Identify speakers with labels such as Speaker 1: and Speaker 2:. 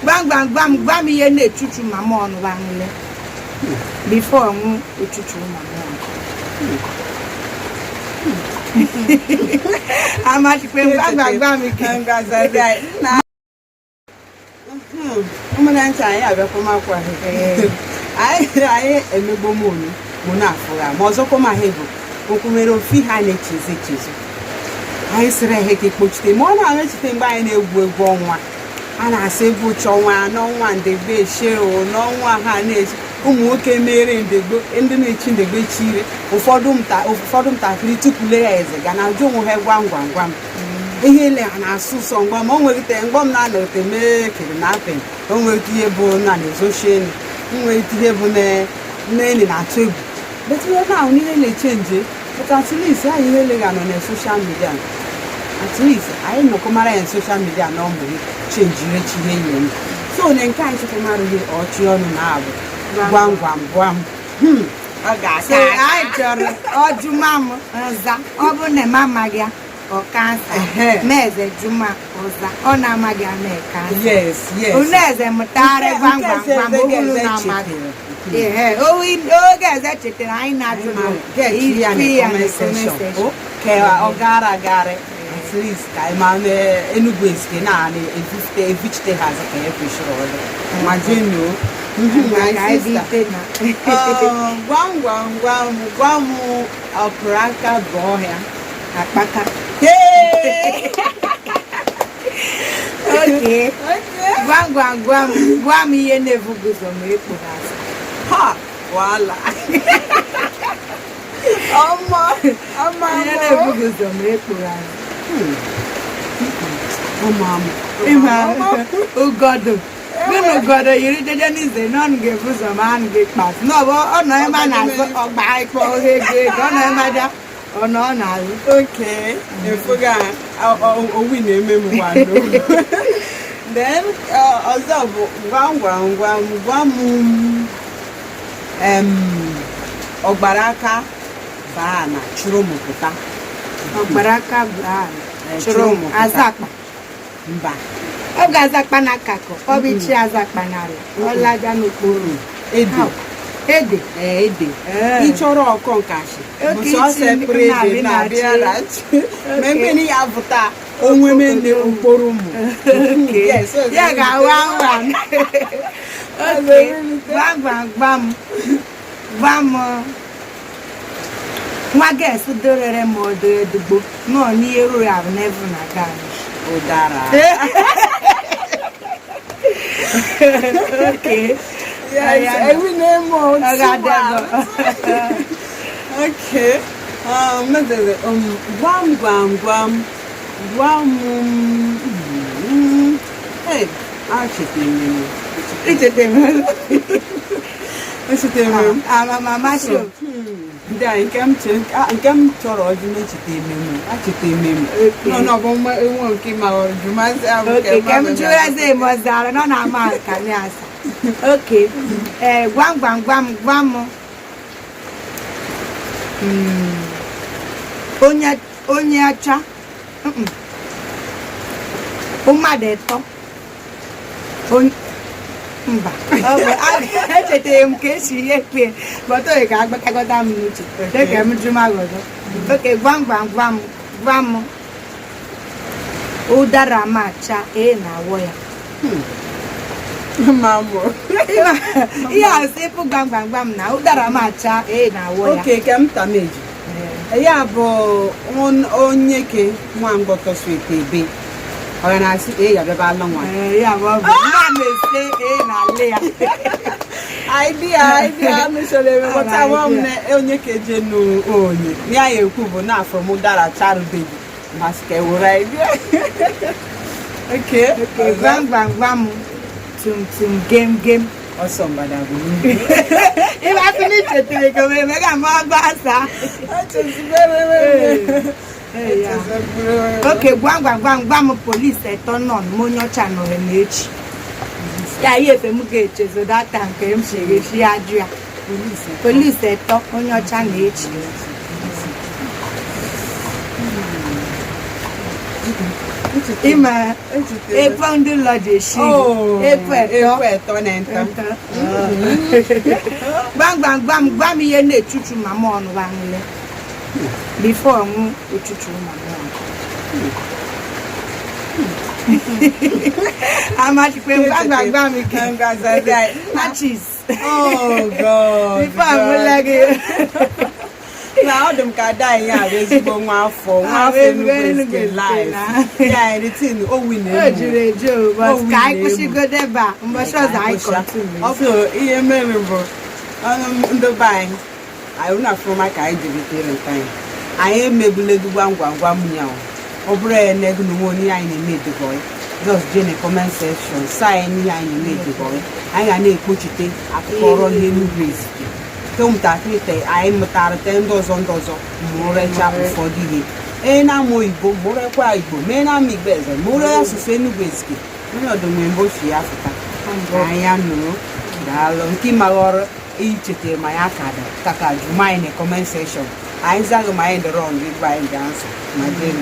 Speaker 1: gwam ihe na-echuchu mama ọnụ bangle before ọnwụ echuchu mama ọnụ amachikwe gwam ike
Speaker 2: ụmụnne ncha anyị abịakwamakwa anyị emegbo m onu mụ na-afụgha ma ọzọkwa ma ha bụ okwu mere ofe ha na-echezi echezo anyị sịrị ihe ka ekpochite ma ọ na-amechite mgbe anyị na-egwu egwu ọnwa a na-asa egwu ụcha ọnwa n'ọnwa ndegbe esheo n'ọnwa ha na-echi ụmụ nwoke mere ndegbe ndị na-echi ndegbe chire ụfọdụ ntakịrị tupule ya eze ga na ajụ onwe ha gwam ihe ele a na-asụ ụsọ mgba ma o nwegite mgbe m na-anọte mee kiri na apịn o nwere ihe bụ na na-ezochieni nwere ihe bụ nne na-atụ egwu betinye na ahụ n'ihe na-echenji but at least anyị ihe ele ga-anọ na soshal midia at least anyị nọkọmara ya na soshal midia na ọmụrụ chenji rechi ihe ihe m so na nke anyị chekọmara ihe ọchị ọnụ na-abụ gwam
Speaker 1: ọ ga-asa anyị chọrọ ọjụma m nza ọ bụ na m amaghị ya ọkansa meze juma ọza ọ na-amaghị ama kansa uneze mụtara gwam ohuru na amaghị oge eze chetara anyị na-ajụ
Speaker 2: ifi ya na ọ gara at least ka anyị ma Enugu Ezike na-evichite ha ka ya kwesịrị ọrụ ma jenu gwam ọkụrụ aka bụ ọhịa
Speaker 1: akpaka gwam ihe na-evuguzo ma ekpuru asa
Speaker 2: ha wala
Speaker 1: ihe na-evuguzo ma ekpuru asa ugodo ugodo yiri jeje n'ize na ọnụ ga-evuzo ma anụ ga-ekpasị n'ọbụ ọ nọ ebe a na-azụ ọgba ikpọ ohe ego ọ nọ ebe aja ọ nọ n'azụ
Speaker 2: oke efuga owi na-eme m nwado then ọzọ bụ gwam ọgbara aka baa na chụrụ m pụta
Speaker 1: ọgbara aka baa chụrụ m azakpa
Speaker 2: mba
Speaker 1: ọ ga-azakpa na akakọ ọ bụ ichi azakpa n'ala ọlaja n'okporo ede ị chọrọ ọkọ nkashi bụsọsọ epere ede na-abịa mgbe ya pụta onwemene okporo ụmụ ya ga-awa gwam nwa ga-esi dorere ma ọdụ edugbo nọ n'ihe ruru ahụ n'evu na gani
Speaker 2: ụdara okay gwam hey
Speaker 1: mama show
Speaker 2: ndị a nke m chọrọ ọjụ na-echeta ememe nọ bụ nwa nke ma ọjụmazi ahụ
Speaker 1: ke m jụrụ eze mọzara nọ na ama ka anyị asa oke gwam onye ọcha mmadụ ịtọ mba echetara m ka esi ihe kpee bọta oge ka agbakọta m n'uche dịka m jụ magọzọ oke gwam ụdara ma acha na-awọ ya ihe asị ịpụ gwam na ụdara m acha na-awọ ya
Speaker 2: oke ka m tameji ya bụ onye ke nwa mgbọtọsụ ete ebe ọ ga na-asị ya bịaba alụ nwa
Speaker 1: ya bụ nwa m ese na-alị ya
Speaker 2: idea mechọrọ eme bọta nwa m na onye ka eje n'onye ya ya ekwu bụ na afọ m dara charubeghị masị ka ewere idea
Speaker 1: okay gwam tum game
Speaker 2: ọsọ mgbadagbo
Speaker 1: ibe asị na ichetara ka m eme ga m ọgba asa oke gwam polisi eto nọ onye ọcha nọrọ n'echi ya ihe efe m ga-echezo data nke m si ya ajụ ya polisi eto onye ọcha na-echi Ima ekwe ndị ụlọ ji esi ekwe eto
Speaker 2: na nta.
Speaker 1: Gbam ihe na-echuchu mama ọnụ bangle before ọnwụ echuchu mama ọnụ. Amachikwe gbam ike matches.
Speaker 2: Oh God.
Speaker 1: Before ọnwụ lagi.
Speaker 2: Na ọ dị m ka ada ya ezigbo nwa afọ Enugu live. Ya anything o win
Speaker 1: o jiri ejo but ka anyị kwụsịgodo ebe a mbọchị ọzọ anyị continue.
Speaker 2: Ọfụ ihe mere bụ ndị be anyị na-afụ maka anyị jiri tere ntaanyị anyị emebuledu gwam ya ọ bụrụ ya na ego n'onwe onye anyị na-eme edegọị just jee na comment section saa anyị ihe anyị na-eme edegọị anyị ga na-ekpochite akụkọ ọrụ ihe Enugu Ezike ụmụntakịrị anyị mụtara te ndị ọzọ mụrụcha ụfọdụ ihe onye na-amụ Igbo mụrụkwa Igbo mee na-amụ Igbo eze mụrụ asụsụ Enugu Ezike onye ọdụmwe mbụ si ya fụta anya nụrụ daalụ nke maghọrọ ichetara ma ya kaka jụma anyị na comment section anyị zaghị ma anyị dọrọ ọnụ igbe anyị ga-ansọ ma jee